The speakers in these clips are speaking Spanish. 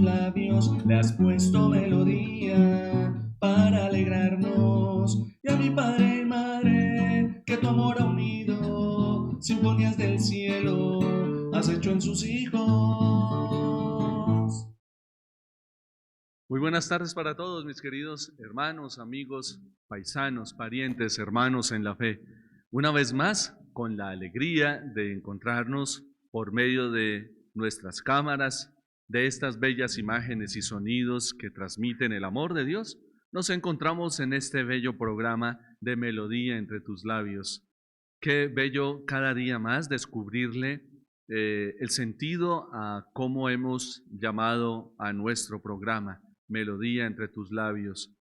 labios le has puesto melodía para alegrarnos. Y a mi padre y madre, que tu amor ha unido, sinfonías del cielo has hecho en sus hijos. Muy buenas tardes para todos, mis queridos hermanos, amigos, paisanos, parientes, hermanos en la fe. Una vez más, con la alegría de encontrarnos por medio de nuestras cámaras, de estas bellas imágenes y sonidos que transmiten el amor de Dios, nos encontramos en este bello programa de Melodía entre tus labios. Qué bello cada día más descubrirle el sentido a cómo hemos llamado a nuestro programa, Melodía entre tus labios.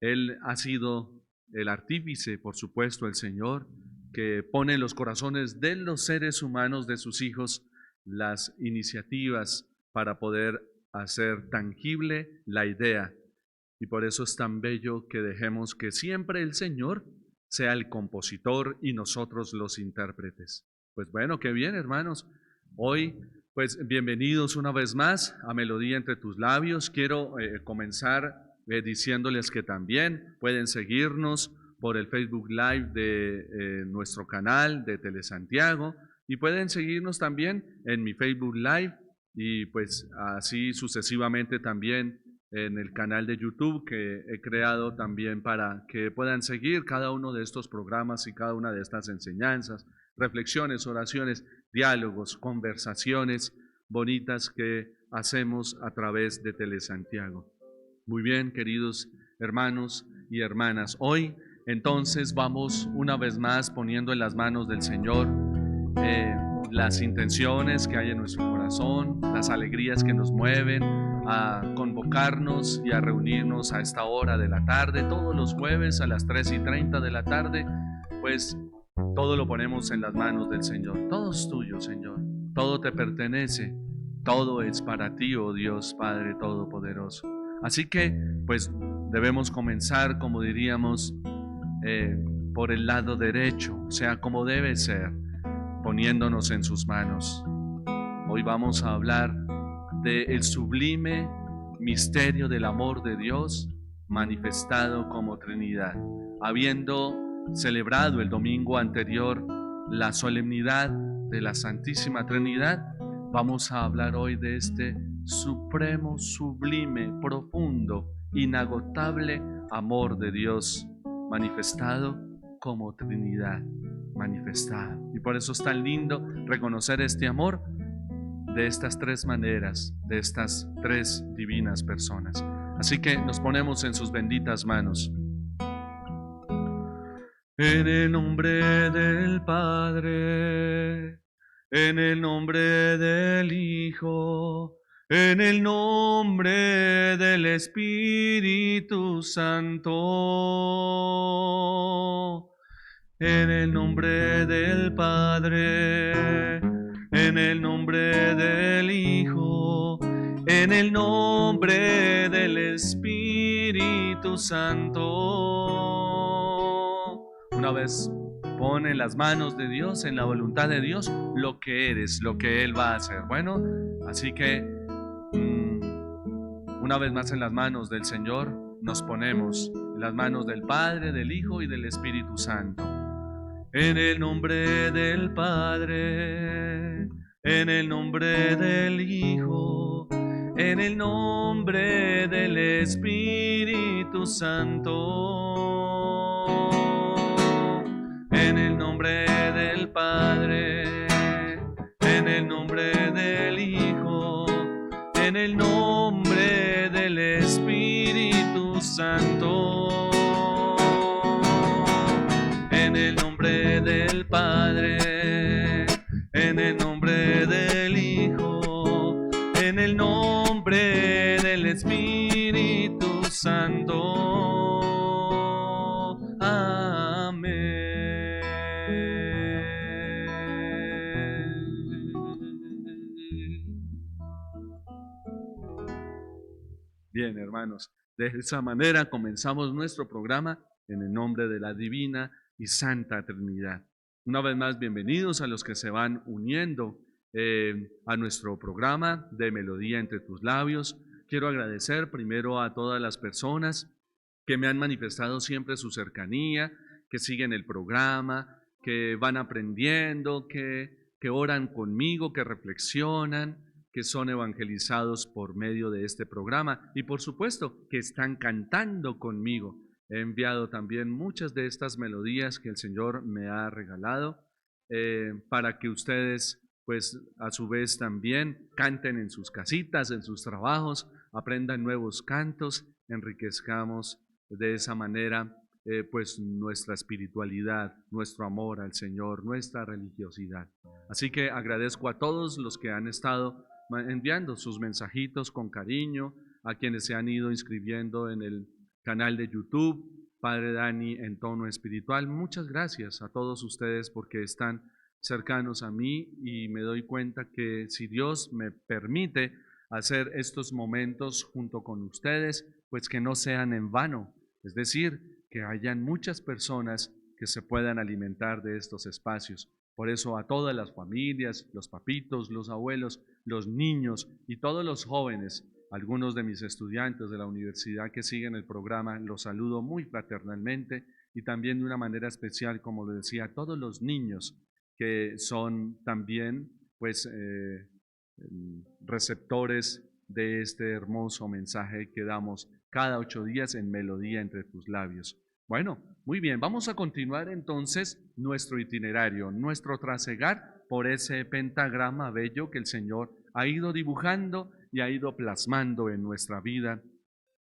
Él ha sido el artífice, por supuesto, el Señor, que pone en los corazones de los seres humanos, de sus hijos, las iniciativas para poder hacer tangible la idea. Y por eso es tan bello que dejemos que siempre el Señor sea el compositor y nosotros los intérpretes. Pues bueno, qué bien, hermanos. Hoy, pues bienvenidos una vez más a Melodía entre tus labios. Quiero comenzar diciéndoles que también pueden seguirnos por el Facebook Live de nuestro canal de Telesantiago y pueden seguirnos también en mi Facebook Live y pues así sucesivamente también en el canal de YouTube que he creado también para que puedan seguir cada uno de estos programas y cada una de estas enseñanzas, reflexiones, oraciones, diálogos, conversaciones bonitas que hacemos a través de Telesantiago. Muy bien, queridos hermanos y hermanas, hoy entonces vamos una vez más poniendo en las manos del Señor las intenciones que hay en nuestro corazón, las alegrías que nos mueven a convocarnos y a reunirnos a esta hora de la tarde, todos los jueves a las 3:30 de la tarde, pues todo lo ponemos en las manos del Señor. Todo es tuyo, Señor, todo te pertenece, todo es para ti, oh Dios Padre Todopoderoso. Así que pues debemos comenzar, como diríamos, por el lado derecho, o sea, como debe ser, poniéndonos en sus manos. Hoy vamos a hablar del sublime misterio del amor de Dios manifestado como Trinidad. Habiendo celebrado el domingo anterior la solemnidad de la Santísima Trinidad, vamos a hablar hoy de este supremo, sublime, profundo, inagotable amor de Dios manifestado como Trinidad, manifestado. Y por eso es tan lindo reconocer este amor de estas tres maneras, de estas tres divinas personas. Así que nos ponemos en sus benditas manos. En el nombre del Padre, en el nombre del Hijo, en el nombre del Espíritu Santo. En el nombre del Padre, en el nombre del Hijo, en el nombre del Espíritu Santo. Una vez pon en las manos de Dios, en la voluntad de Dios, lo que eres, lo que Él va a hacer. Bueno, así que una vez más en las manos del Señor nos ponemos, en las manos del Padre, del Hijo y del Espíritu Santo. En el nombre del Padre, en el nombre del Hijo, en el nombre del Espíritu Santo. En el nombre del Padre, en el nombre del Hijo, en el nombre del Espíritu Santo. En el nombre del Padre, en el nombre del Hijo, en el nombre del Espíritu Santo. Amén. Bien, hermanos, de esa manera comenzamos nuestro programa en el nombre de la Divina y Santa Trinidad. Una vez más, bienvenidos a los que se van uniendo a nuestro programa de Melodía entre tus labios. quiero agradecer primero a todas las personas que me han manifestado siempre su cercanía, que siguen el programa, que van aprendiendo, que oran conmigo, que reflexionan, que son evangelizados por medio de este programa y por supuesto que están cantando conmigo. He enviado también muchas de estas melodías que el Señor me ha regalado para que ustedes pues a su vez también canten en sus casitas, en sus trabajos, aprendan nuevos cantos, enriquezcamos de esa manera pues nuestra espiritualidad, nuestro amor al Señor, nuestra religiosidad. Así que agradezco a todos los que han estado enviando sus mensajitos con cariño, a quienes se han ido inscribiendo en el canal de YouTube, Padre Dani en tono espiritual. Muchas gracias a todos ustedes porque están cercanos a mí y me doy cuenta que si Dios me permite hacer estos momentos junto con ustedes, pues que no sean en vano, es decir, que hayan muchas personas que se puedan alimentar de estos espacios. Por eso a todas las familias, los papitos, los abuelos, los niños y todos los jóvenes, algunos de mis estudiantes de la universidad que siguen el programa, los saludo muy fraternalmente y también de una manera especial, como lo decía, a todos los niños que son también pues receptores de este hermoso mensaje que damos cada 8 días en Melodía entre tus labios. Bueno, muy bien, vamos a continuar entonces nuestro itinerario, nuestro trasegar por ese pentagrama bello que el Señor ha ido dibujando y ha ido plasmando en nuestra vida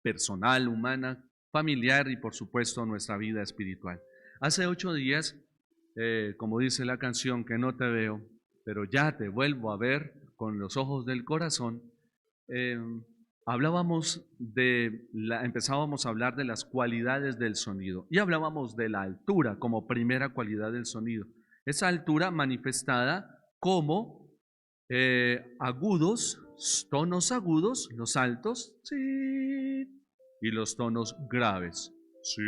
personal, humana, familiar y por supuesto nuestra vida espiritual. Hace 8 días, como dice la canción, que no te veo, pero ya te vuelvo a ver con los ojos del corazón, empezábamos a hablar de las cualidades del sonido y hablábamos de la altura como primera cualidad del sonido. Esa altura manifestada como agudos, tonos agudos, los altos, sí, y los tonos graves, sí.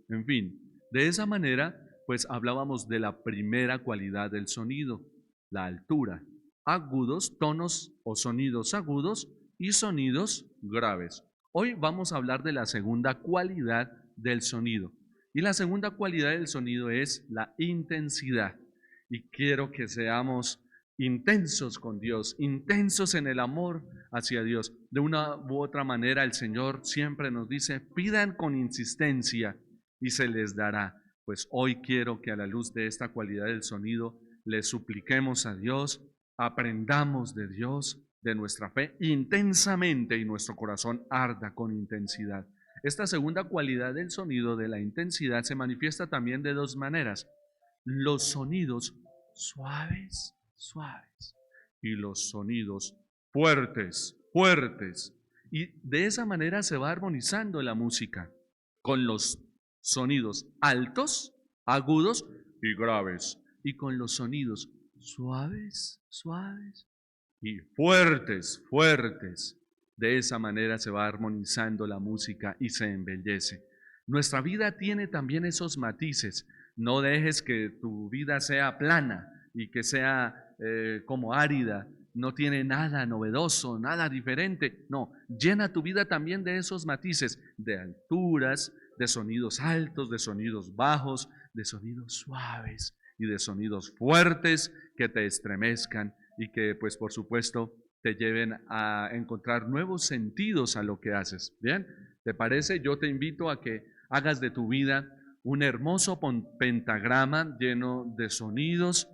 En fin, de esa manera, pues hablábamos de la primera cualidad del sonido, la altura. Agudos, tonos o sonidos agudos y sonidos graves. Hoy vamos a hablar de la segunda cualidad del sonido. Y la segunda cualidad del sonido es la intensidad. Y quiero que seamos intensos con Dios, intensos en el amor hacia Dios. De una u otra manera el Señor siempre nos dice, pidan con insistencia y se les dará. Pues hoy quiero que a la luz de esta cualidad del sonido le supliquemos a Dios, aprendamos de Dios, de nuestra fe intensamente y nuestro corazón arda con intensidad. Esta segunda cualidad del sonido, de la intensidad, se manifiesta también de 2 maneras. Los sonidos suaves, suaves, y los sonidos fuertes, fuertes. Y de esa manera se va armonizando la música con los sonidos altos, agudos y graves, y con los sonidos suaves, suaves y fuertes, fuertes. De esa manera se va armonizando la música y se embellece. Nuestra vida tiene también esos matices. No dejes que tu vida sea plana y que sea como árida. No tiene nada novedoso, nada diferente. No, llena tu vida también de esos matices, de alturas, de sonidos altos, de sonidos bajos, de sonidos suaves y de sonidos fuertes que te estremezcan y que pues por supuesto te lleven a encontrar nuevos sentidos a lo que haces. ¿Bien? ¿Te parece? Yo te invito a que hagas de tu vida un hermoso pentagrama lleno de sonidos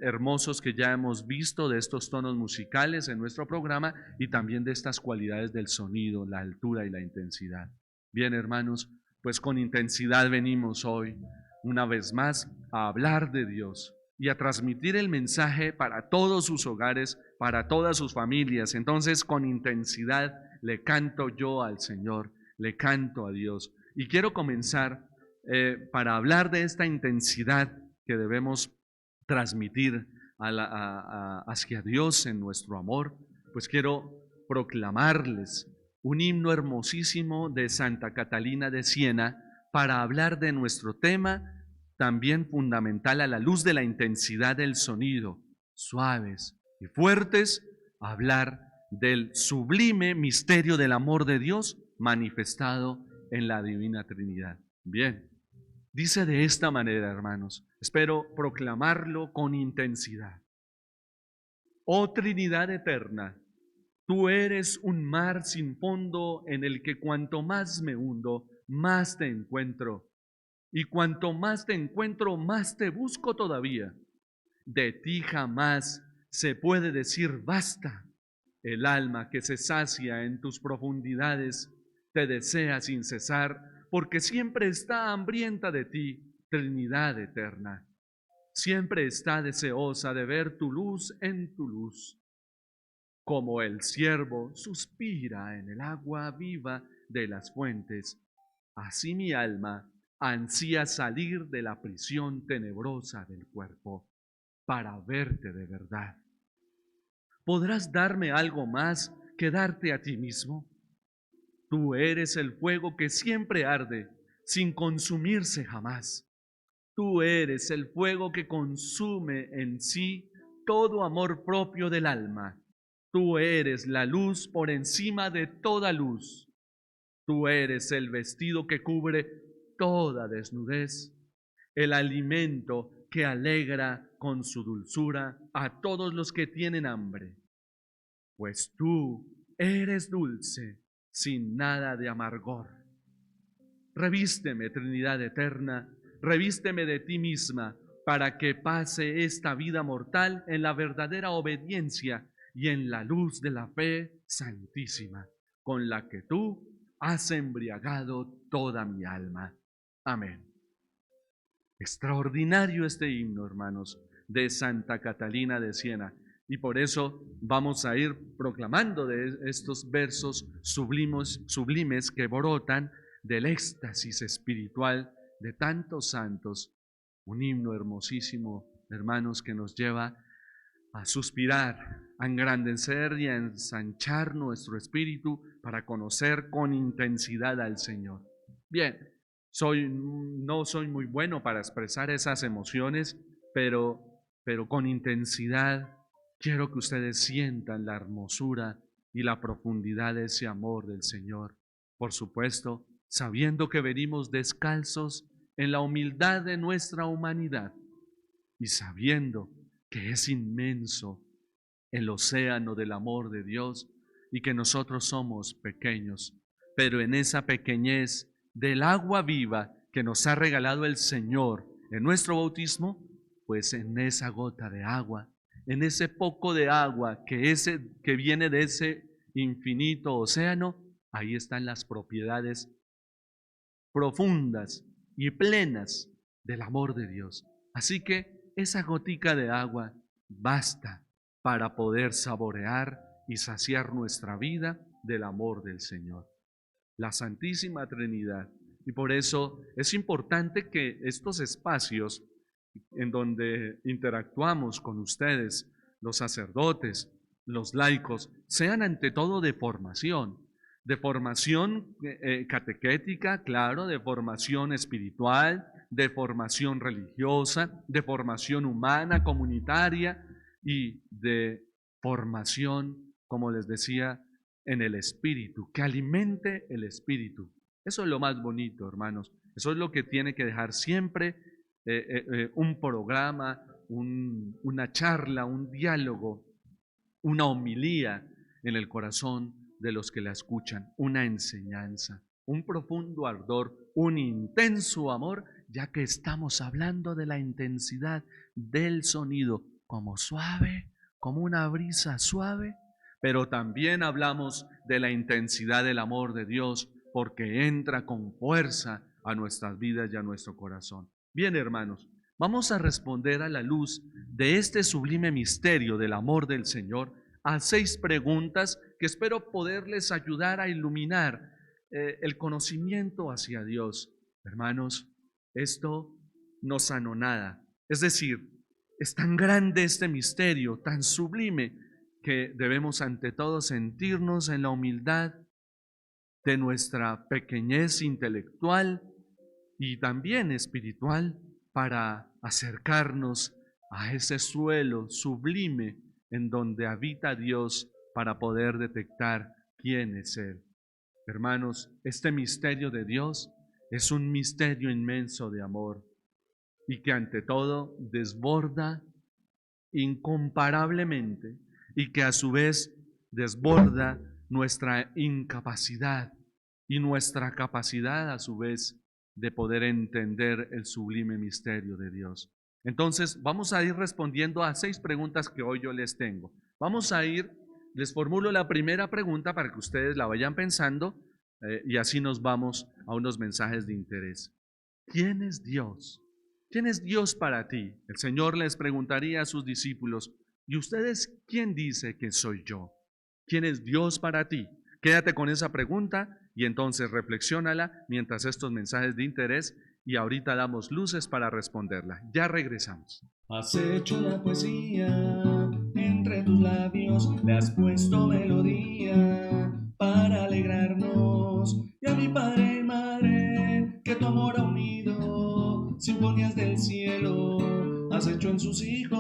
hermosos que ya hemos visto, de estos tonos musicales en nuestro programa y también de estas cualidades del sonido, la altura y la intensidad. Bien, hermanos, pues con intensidad venimos hoy una vez más a hablar de Dios y a transmitir el mensaje para todos sus hogares, para todas sus familias. Entonces, con intensidad le canto yo al Señor, le canto a Dios. Y quiero comenzar para hablar de esta intensidad que debemos transmitir hacia Dios en nuestro amor, pues quiero proclamarles un himno hermosísimo de Santa Catalina de Siena para hablar de nuestro tema, también fundamental a la luz de la intensidad del sonido, suaves y fuertes, hablar del sublime misterio del amor de Dios manifestado en la Divina Trinidad. Bien, dice de esta manera, hermanos, espero proclamarlo con intensidad. Oh Trinidad eterna, tú eres un mar sin fondo en el que cuanto más me hundo, más te encuentro. Y cuanto más te encuentro, más te busco todavía. De ti jamás se puede decir basta. El alma que se sacia en tus profundidades te desea sin cesar, porque siempre está hambrienta de ti, Trinidad eterna. Siempre está deseosa de ver tu luz en tu luz. Como el ciervo suspira en el agua viva de las fuentes, así mi alma ansía salir de la prisión tenebrosa del cuerpo para verte de verdad. ¿Podrás darme algo más que darte a ti mismo? Tú eres el fuego que siempre arde, sin consumirse jamás. Tú eres el fuego que consume en sí todo amor propio del alma. Tú eres la luz por encima de toda luz. Tú eres el vestido que cubre toda desnudez, el alimento que alegra con su dulzura a todos los que tienen hambre. Pues tú eres dulce, sin nada de amargor. Revísteme, Trinidad eterna, revísteme de ti misma, para que pase esta vida mortal en la verdadera obediencia y en la luz de la fe santísima, con la que tú has embriagado toda mi alma. Amén. Extraordinario este himno, hermanos, de Santa Catalina de Siena. Y por eso vamos a ir proclamando de estos versos sublimes que brotan del éxtasis espiritual de tantos santos. Un himno hermosísimo, hermanos, que nos lleva a suspirar, a engrandecer y a ensanchar nuestro espíritu para conocer con intensidad al Señor. Bien, no soy muy bueno para expresar esas emociones, pero con intensidad quiero que ustedes sientan la hermosura y la profundidad de ese amor del Señor. Por supuesto, sabiendo que venimos descalzos en la humildad de nuestra humanidad y sabiendo que es inmenso el océano del amor de Dios y que nosotros somos pequeños, pero en esa pequeñez del agua viva que nos ha regalado el Señor en nuestro bautismo, pues en esa gota de agua, en ese poco de agua que viene de ese infinito océano, ahí están las propiedades profundas y plenas del amor de Dios. Así que esa gotica de agua basta para poder saborear y saciar nuestra vida del amor del Señor. La Santísima Trinidad. Y por eso es importante que estos espacios en donde interactuamos con ustedes, los sacerdotes, los laicos, sean ante todo de formación catequética, claro, de formación espiritual, de formación religiosa, de formación humana, comunitaria y de formación, como les decía, en el espíritu, que alimente el espíritu. Eso es lo más bonito, hermanos. Eso es lo que tiene que dejar siempre un programa, una charla, un diálogo, una homilía en el corazón de los que la escuchan, una enseñanza, un profundo ardor, un intenso amor, ya que estamos hablando de la intensidad del sonido, como suave, como una brisa suave, pero también hablamos de la intensidad del amor de Dios, porque entra con fuerza a nuestras vidas y a nuestro corazón. Bien, hermanos, vamos a responder a la luz de este sublime misterio del amor del Señor a 6 preguntas que espero poderles ayudar a iluminar el conocimiento hacia Dios. Hermanos, esto nos anonada. Es decir, es tan grande este misterio, tan sublime, que debemos ante todo sentirnos en la humildad de nuestra pequeñez intelectual y también espiritual para acercarnos a ese suelo sublime en donde habita Dios para poder detectar quién es Él. Hermanos, este misterio de Dios es un misterio inmenso de amor y que ante todo desborda incomparablemente y que a su vez desborda nuestra incapacidad y nuestra capacidad a su vez de poder entender el sublime misterio de Dios. Entonces vamos a ir respondiendo a 6 preguntas que hoy yo les tengo. Les formulo la primera pregunta para que ustedes la vayan pensando y así nos vamos a unos mensajes de interés. ¿Quién es Dios? ¿Quién es Dios para ti? El Señor les preguntaría a sus discípulos, ¿y ustedes quién dice que soy yo? ¿Quién es Dios para ti? Quédate con esa pregunta y entonces reflexiónala mientras estos mensajes de interés y ahorita damos luces para responderla. Ya regresamos. Has hecho una poesía, entre tus labios le has puesto melodía para alegrarnos. Y a mi padre y madre, que tu amor ha unido, sinfonías del cielo has hecho en sus hijos.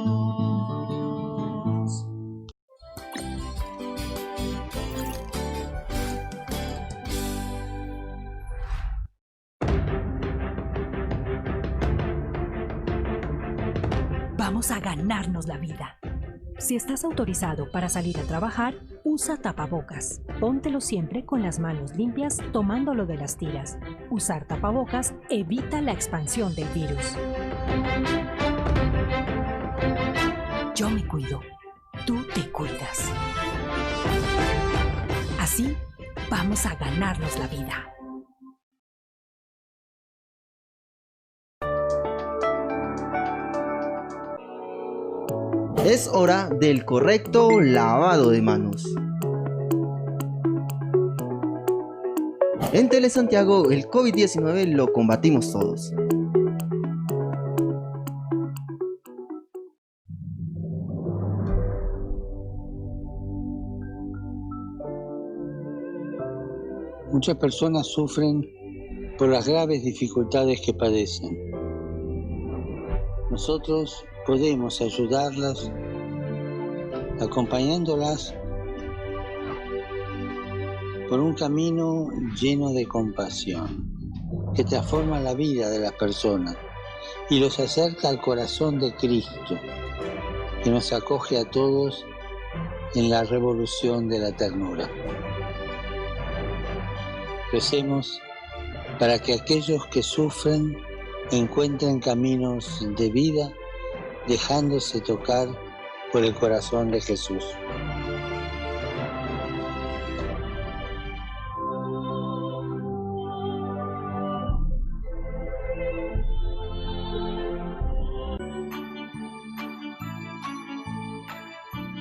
Vamos a ganarnos la vida. Si estás autorizado para salir a trabajar, usa tapabocas. Póntelo siempre con las manos limpias, tomándolo de las tiras. Usar tapabocas evita la expansión del virus. Yo me cuido. Tú te cuidas. Así, vamos a ganarnos la vida. Es hora del correcto lavado de manos. En Telesantiago, el COVID-19 lo combatimos todos. Muchas personas sufren por las graves dificultades que padecen. Nosotros podemos ayudarlas acompañándolas por un camino lleno de compasión que transforma la vida de las personas y los acerca al corazón de Cristo, que nos acoge a todos en la revolución de la ternura. Recemos para que aquellos que sufren encuentren caminos de vida, dejándose tocar por el corazón de Jesús.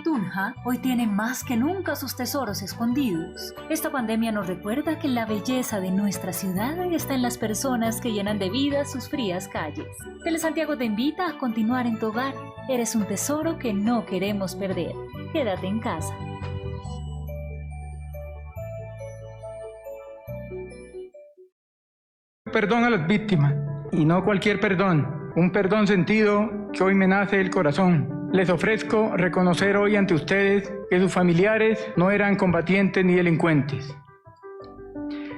Tunja hoy tiene más que nunca sus tesoros escondidos. Esta pandemia nos recuerda que la belleza de nuestra ciudad está en las personas que llenan de vida sus frías calles. Telesantiago te invita a continuar en tu hogar. Eres un tesoro que no queremos perder. Quédate en casa. Perdón a las víctimas, y no cualquier perdón, un perdón sentido que hoy me nace del corazón. Les ofrezco reconocer hoy ante ustedes que sus familiares no eran combatientes ni delincuentes,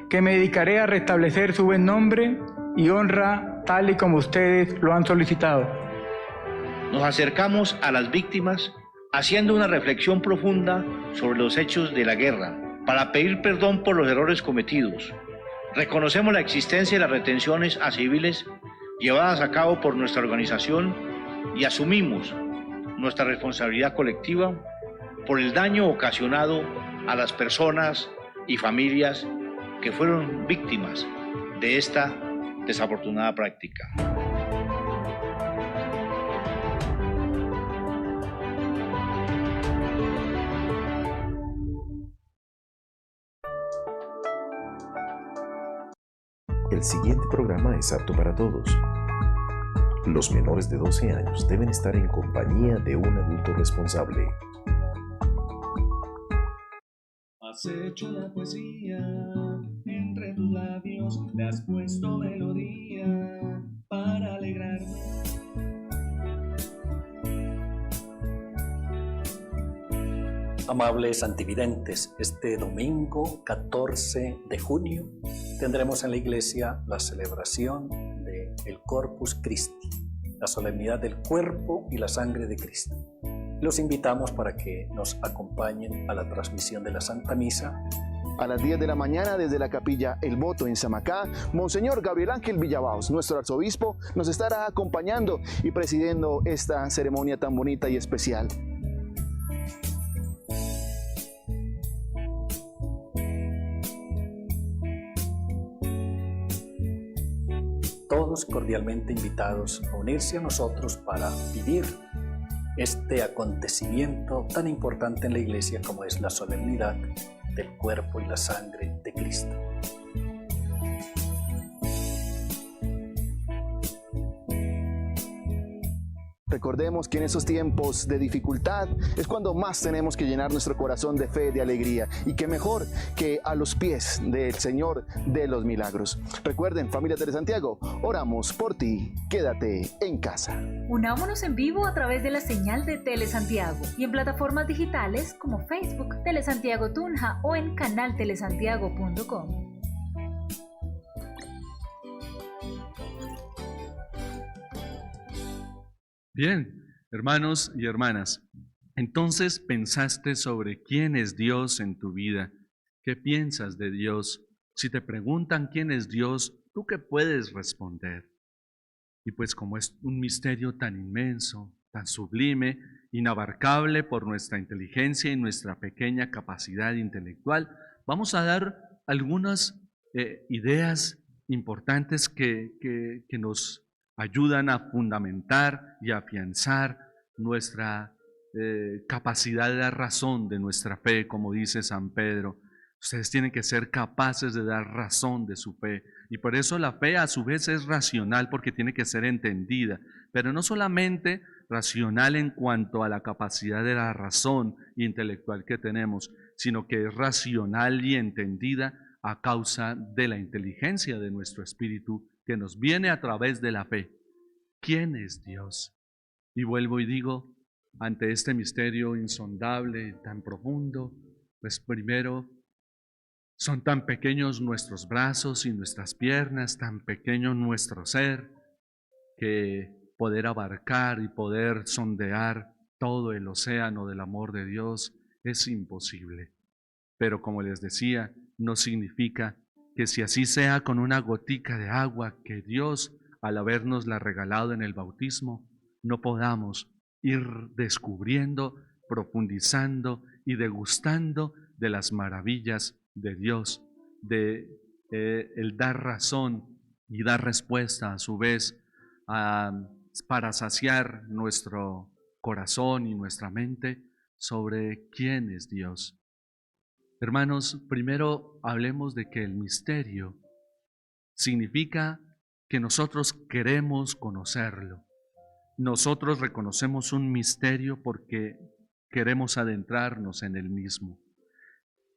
que me dedicaré a restablecer su buen nombre y honra tal y como ustedes lo han solicitado. Nos acercamos a las víctimas haciendo una reflexión profunda sobre los hechos de la guerra para pedir perdón por los errores cometidos. Reconocemos la existencia de las retenciones a civiles llevadas a cabo por nuestra organización y asumimos nuestra responsabilidad colectiva por el daño ocasionado a las personas y familias que fueron víctimas de esta desafortunada práctica. El siguiente programa es apto para todos. Los menores de 12 años deben estar en compañía de un adulto responsable. Has hecho una poesía, entre tus labios le has puesto melodía para alegrarnos. Amables antividentes, este domingo 14 de junio tendremos en la iglesia la celebración del Corpus Christi, la solemnidad del cuerpo y la sangre de Cristo. Los invitamos para que nos acompañen a la transmisión de la Santa Misa. A las 10 de la mañana, desde la capilla El Voto en Samacá, Monseñor Gabriel Ángel Villabaos, nuestro arzobispo, nos estará acompañando y presidiendo esta ceremonia tan bonita y especial. Todos cordialmente invitados a unirse a nosotros para vivir este acontecimiento tan importante en la iglesia como es la solemnidad del cuerpo y la sangre de Cristo. Recordemos que en esos tiempos de dificultad es cuando más tenemos que llenar nuestro corazón de fe, de alegría, y qué mejor que a los pies del Señor de los milagros. Recuerden, familia Telesantiago, oramos por ti, quédate en casa. Unámonos en vivo a través de la señal de Telesantiago y en plataformas digitales como Facebook, Telesantiago Tunja o en canaltelesantiago.com. Bien, hermanos y hermanas, entonces pensaste sobre quién es Dios en tu vida. ¿Qué piensas de Dios? Si te preguntan quién es Dios, ¿tú qué puedes responder? Y pues como es un misterio tan inmenso, tan sublime, inabarcable por nuestra inteligencia y nuestra pequeña capacidad intelectual, vamos a dar algunas ideas importantes que nos ayudan a fundamentar y afianzar nuestra capacidad de dar razón de nuestra fe, como dice San Pedro. Ustedes tienen que ser capaces de dar razón de su fe. Y por eso la fe a su vez es racional, porque tiene que ser entendida. Pero no solamente racional en cuanto a la capacidad de la razón intelectual que tenemos, sino que es racional y entendida a causa de la inteligencia de nuestro espíritu, que nos viene a través de la fe. ¿Quién es Dios? Y vuelvo y digo, ante este misterio insondable y tan profundo, pues primero, son tan pequeños nuestros brazos y nuestras piernas, tan pequeño nuestro ser, que poder abarcar y poder sondear todo el océano del amor de Dios es imposible. Pero como les decía, no significa que si así sea con una gotica de agua que Dios, al habernosla regalado en el bautismo, no podamos ir descubriendo, profundizando y degustando de las maravillas de Dios, de el dar razón y dar respuesta a su vez para saciar nuestro corazón y nuestra mente sobre quién es Dios. Hermanos, primero hablemos de que el misterio significa que nosotros queremos conocerlo. Nosotros reconocemos un misterio porque queremos adentrarnos en el mismo.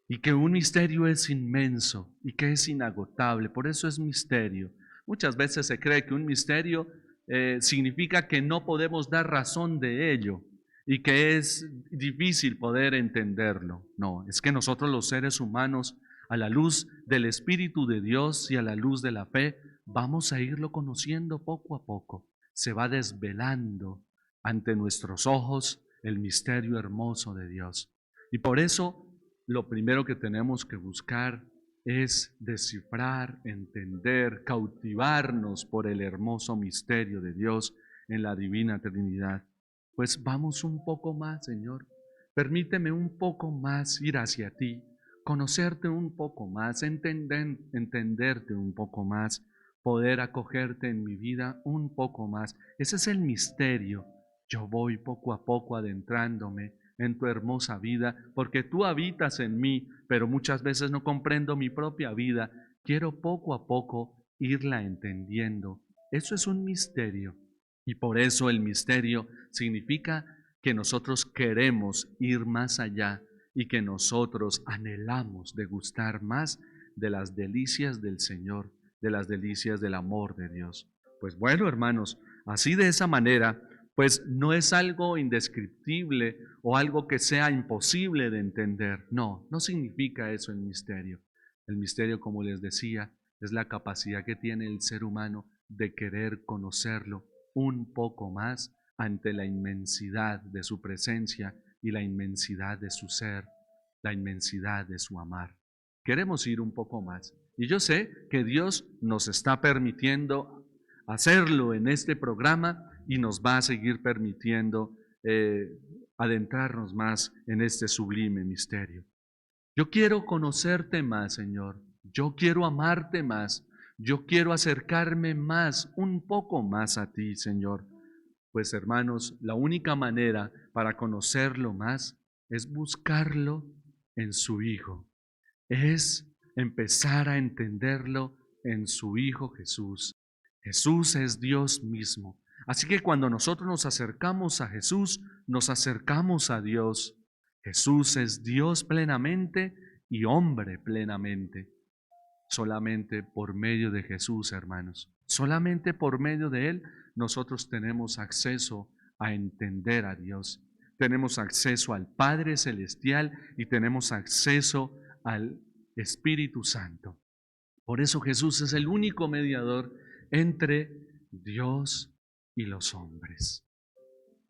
Y que un misterio es inmenso y que es inagotable, por eso es misterio. Muchas veces se cree que un misterio significa que no podemos dar razón de ello y que es difícil poder entenderlo. No, es que nosotros los seres humanos, a la luz del Espíritu de Dios y a la luz de la fe, vamos a irlo conociendo poco a poco. Se va desvelando ante nuestros ojos el misterio hermoso de Dios. Y por eso lo primero que tenemos que buscar es descifrar, entender, cautivarnos por el hermoso misterio de Dios en la Divina Trinidad. Pues vamos un poco más, Señor. Permíteme un poco más ir hacia ti, conocerte un poco más, entenderte un poco más, poder acogerte en mi vida un poco más. Ese es el misterio. Yo voy poco a poco adentrándome en tu hermosa vida, porque tú habitas en mí, pero muchas veces no comprendo mi propia vida. Quiero poco a poco irla entendiendo. Eso es un misterio. Y por eso el misterio significa que nosotros queremos ir más allá y que nosotros anhelamos degustar más de las delicias del Señor, de las delicias del amor de Dios. Pues bueno, hermanos, así de esa manera pues no es algo indescriptible o algo que sea imposible de entender. No, no significa eso el misterio. El misterio, como les decía, es la capacidad que tiene el ser humano de querer conocerlo un poco más ante la inmensidad de su presencia y la inmensidad de su ser, la inmensidad de su amar. Queremos ir un poco más. Y yo sé que Dios nos está permitiendo hacerlo en este programa y nos va a seguir permitiendo adentrarnos más en este sublime misterio. Yo quiero conocerte más, Señor. Yo quiero amarte más. Yo quiero acercarme más, un poco más a ti, Señor. Pues, hermanos, la única manera para conocerlo más es buscarlo en su Hijo. Es empezar a entenderlo en su Hijo Jesús. Jesús es Dios mismo. Así que cuando nosotros nos acercamos a Jesús, nos acercamos a Dios. Jesús es Dios plenamente y hombre plenamente. Solamente por medio de Jesús, hermanos, solamente por medio de Él, nosotros tenemos acceso a entender a Dios. Tenemos acceso al Padre Celestial y tenemos acceso al Espíritu Santo. Por eso Jesús es el único mediador entre Dios y los hombres.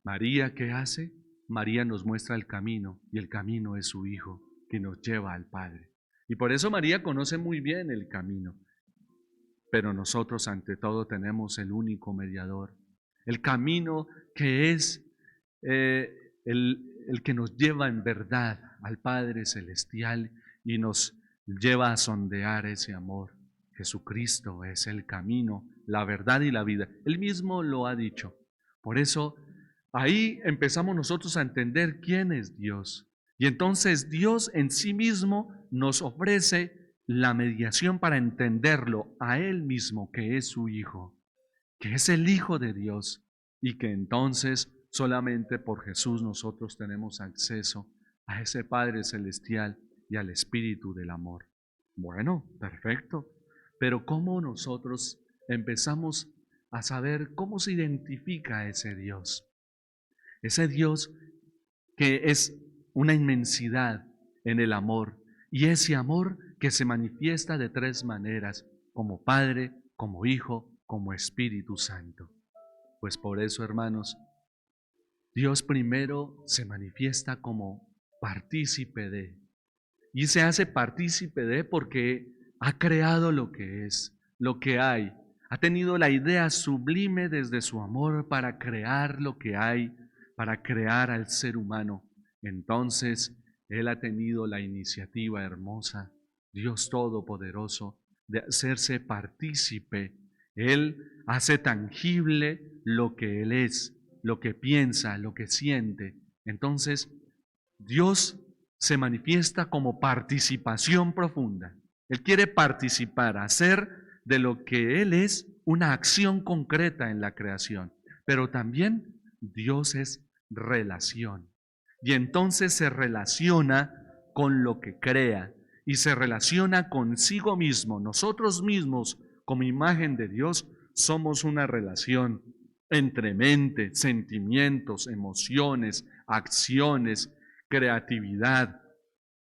María, ¿qué hace? María nos muestra el camino y el camino es su Hijo que nos lleva al Padre. Y por eso María conoce muy bien el camino. Pero nosotros ante todo tenemos el único mediador. El camino que es el que nos lleva en verdad al Padre Celestial y nos lleva a sondear ese amor. Jesucristo es el camino, la verdad y la vida. Él mismo lo ha dicho. Por eso ahí empezamos nosotros a entender quién es Dios. Y entonces Dios en sí mismo nos ofrece la mediación para entenderlo a Él mismo, que es su Hijo, que es el Hijo de Dios, y que entonces solamente por Jesús nosotros tenemos acceso a ese Padre Celestial y al Espíritu del amor. Bueno, perfecto, pero ¿cómo nosotros empezamos a saber cómo se identifica ese Dios? Ese Dios que es una inmensidad en el amor, y ese amor que se manifiesta de tres maneras, como Padre, como Hijo, como Espíritu Santo. Pues por eso, hermanos, Dios primero se manifiesta como partícipe de, y se hace partícipe de porque ha creado lo que es, lo que hay, ha tenido la idea sublime desde su amor para crear lo que hay, para crear al ser humano. Entonces, Él ha tenido la iniciativa hermosa, Dios Todopoderoso, de hacerse partícipe. Él hace tangible lo que Él es, lo que piensa, lo que siente. Entonces, Dios se manifiesta como participación profunda. Él quiere participar, hacer de lo que Él es una acción concreta en la creación. Pero también Dios es relación. Y entonces se relaciona con lo que crea y se relaciona consigo mismo. Nosotros mismos, como imagen de Dios, somos una relación entre mente, sentimientos, emociones, acciones, creatividad.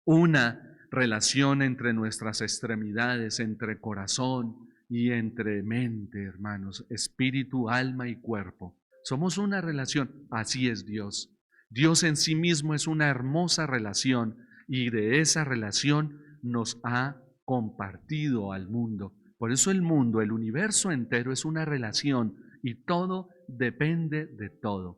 Una relación entre nuestras extremidades, entre corazón y entre mente, hermanos, espíritu, alma y cuerpo. Somos una relación, así es Dios. Dios en sí mismo es una hermosa relación y de esa relación nos ha compartido al mundo. Por eso el mundo, el universo entero es una relación y todo depende de todo.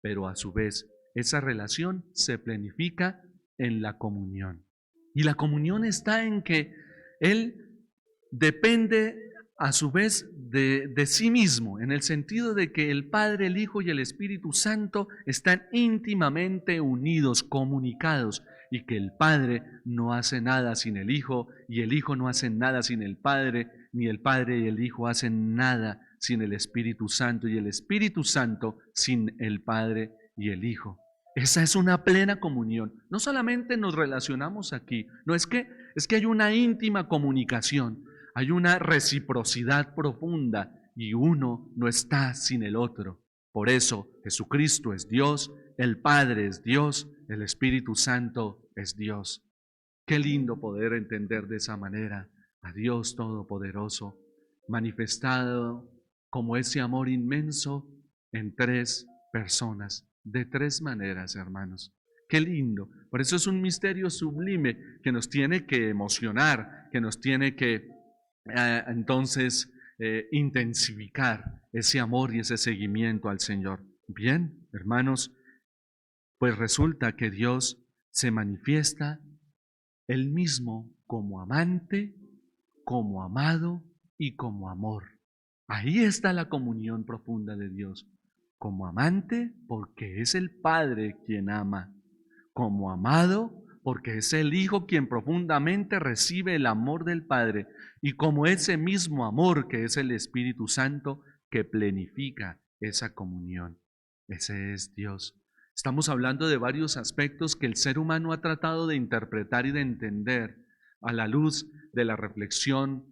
Pero a su vez, esa relación se planifica en la comunión. Y la comunión está en que Él depende a su vez de sí mismo, en el sentido de que el Padre, el Hijo y el Espíritu Santo están íntimamente unidos, comunicados, y que el Padre no hace nada sin el Hijo, y el Hijo no hace nada sin el Padre, ni el Padre y el Hijo hacen nada sin el Espíritu Santo, y el Espíritu Santo sin el Padre y el Hijo. Esa es una plena comunión. No solamente nos relacionamos aquí, no es que hay una íntima comunicación, hay una reciprocidad profunda y uno no está sin el otro. Por eso Jesucristo es Dios, el Padre es Dios, el Espíritu Santo es Dios. Qué lindo poder entender de esa manera a Dios Todopoderoso, manifestado como ese amor inmenso en tres personas, de tres maneras, hermanos. Qué lindo. Por eso es un misterio sublime que nos tiene que emocionar, que nos tiene que intensificar ese amor y ese seguimiento al Señor. Bien, hermanos, pues resulta que Dios se manifiesta Él mismo como amante, como amado y como amor. Ahí está la comunión profunda de Dios. Como amante, porque es el Padre quien ama. Como amado, porque es el Hijo quien profundamente recibe el amor del Padre. Y como ese mismo amor que es el Espíritu Santo que plenifica esa comunión. Ese es Dios. Estamos hablando de varios aspectos que el ser humano ha tratado de interpretar y de entender a la luz de la reflexión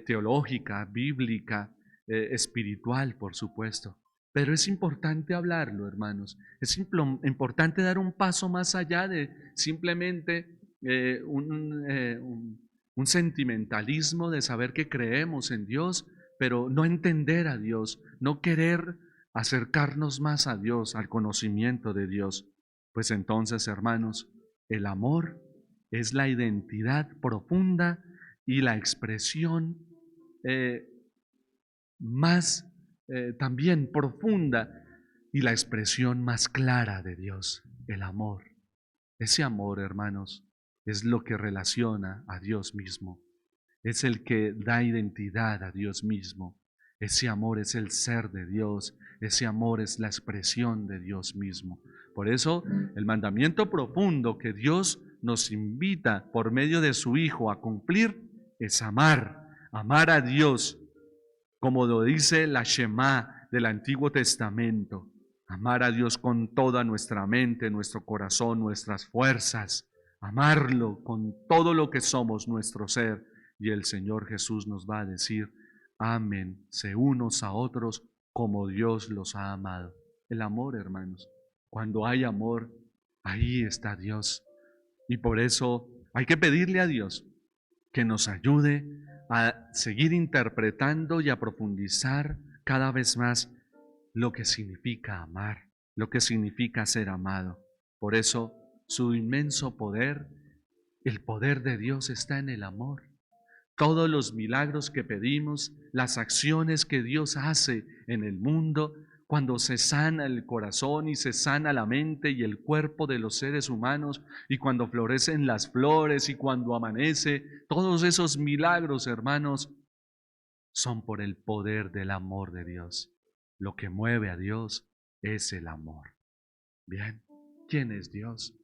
teológica, bíblica, espiritual, por supuesto. Pero es importante hablarlo, hermanos. Es importante dar un paso más allá de simplemente un sentimentalismo de saber que creemos en Dios, pero no entender a Dios, no querer acercarnos más a Dios, al conocimiento de Dios. Pues entonces, hermanos, el amor es la identidad profunda y la expresión más también profunda y la expresión más clara de Dios, el amor. Ese amor, hermanos, es lo que relaciona a Dios mismo, es el que da identidad a Dios mismo. Ese amor es el ser de Dios, ese amor es la expresión de Dios mismo. Por eso, el mandamiento profundo que Dios nos invita por medio de su Hijo a cumplir es amar a Dios, como lo dice la Shema del Antiguo Testamento, amar a Dios con toda nuestra mente, nuestro corazón, nuestras fuerzas, amarlo con todo lo que somos, nuestro ser. Y el Señor Jesús nos va a decir, ámense unos a otros como Dios los ha amado. El amor, hermanos, cuando hay amor, ahí está Dios. Y por eso hay que pedirle a Dios que nos ayude a seguir interpretando y a profundizar cada vez más lo que significa amar, lo que significa ser amado. Por eso su inmenso poder, el poder de Dios está en el amor. Todos los milagros que pedimos, las acciones que Dios hace en el mundo, cuando se sana el corazón y se sana la mente y el cuerpo de los seres humanos, y cuando florecen las flores y cuando amanece, todos esos milagros, hermanos, son por el poder del amor de Dios. Lo que mueve a Dios es el amor. Bien, ¿quién es Dios?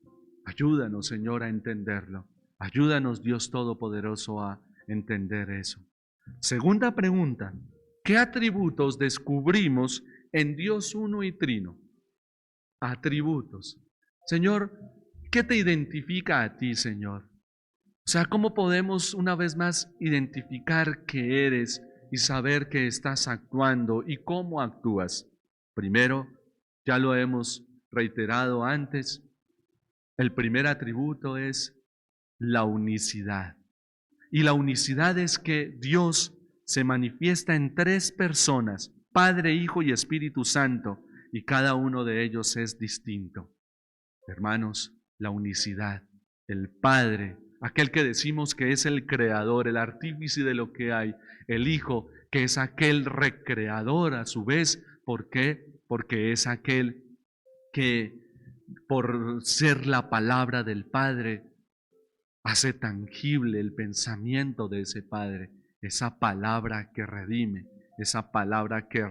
Ayúdanos, Señor, a entenderlo. Ayúdanos, Dios Todopoderoso, a entender eso. Segunda pregunta, ¿qué atributos descubrimos en Dios uno y trino? Atributos. Señor, ¿qué te identifica a ti, Señor? O sea, ¿cómo podemos una vez más identificar que eres y saber que estás actuando y cómo actúas? Primero, ya lo hemos reiterado antes, el primer atributo es la unicidad. Y la unicidad es que Dios se manifiesta en tres personas, Padre, Hijo y Espíritu Santo, y cada uno de ellos es distinto. Hermanos, la unicidad, el Padre, aquel que decimos que es el creador, el artífice de lo que hay, el Hijo, que es aquel recreador a su vez. ¿Por qué? Porque es aquel que, por ser la palabra del Padre, hace tangible el pensamiento de ese Padre, esa palabra que redime, esa palabra que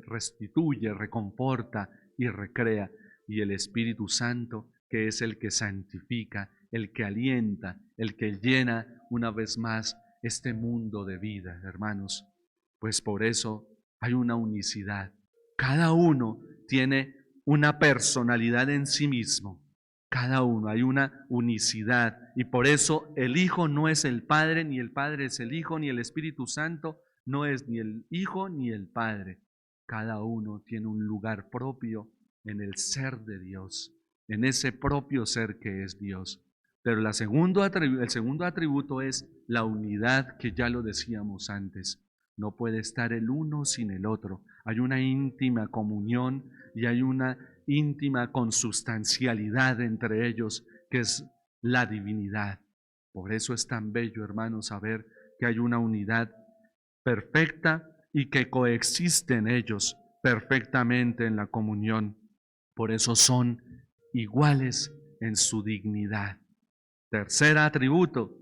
restituye, reconforta y recrea. Y el Espíritu Santo, que es el que santifica, el que alienta, el que llena una vez más este mundo de vida, hermanos. Pues por eso hay una unicidad. Cada uno tiene una personalidad en sí mismo. Cada uno, hay una unicidad, y por eso el Hijo no es el Padre, ni el Padre es el Hijo, ni el Espíritu Santo no es ni el Hijo ni el Padre. cada uno tiene un lugar propio en el ser de Dios, en ese propio ser que es Dios. Pero el segundo atributo es la unidad, que ya lo decíamos antes. No puede estar el uno sin el otro. Hay una íntima comunión y hay una íntima consustancialidad entre ellos, que es la divinidad. Por eso es tan bello, hermanos, saber que hay una unidad perfecta y que coexisten ellos perfectamente en la comunión. Por eso son iguales en su dignidad. Tercer atributo,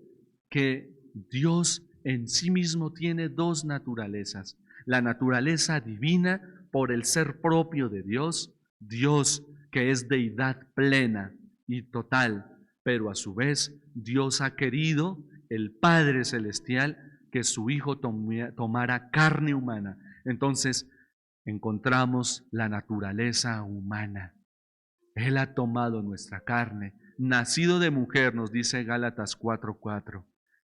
que Dios en sí mismo tiene dos naturalezas. La naturaleza divina por el ser propio de Dios, Dios que es deidad plena y total, pero a su vez Dios ha querido, el Padre Celestial, que su Hijo tomara carne humana. Entonces encontramos la naturaleza humana. Él ha tomado nuestra carne, nacido de mujer, nos dice Gálatas 4:4.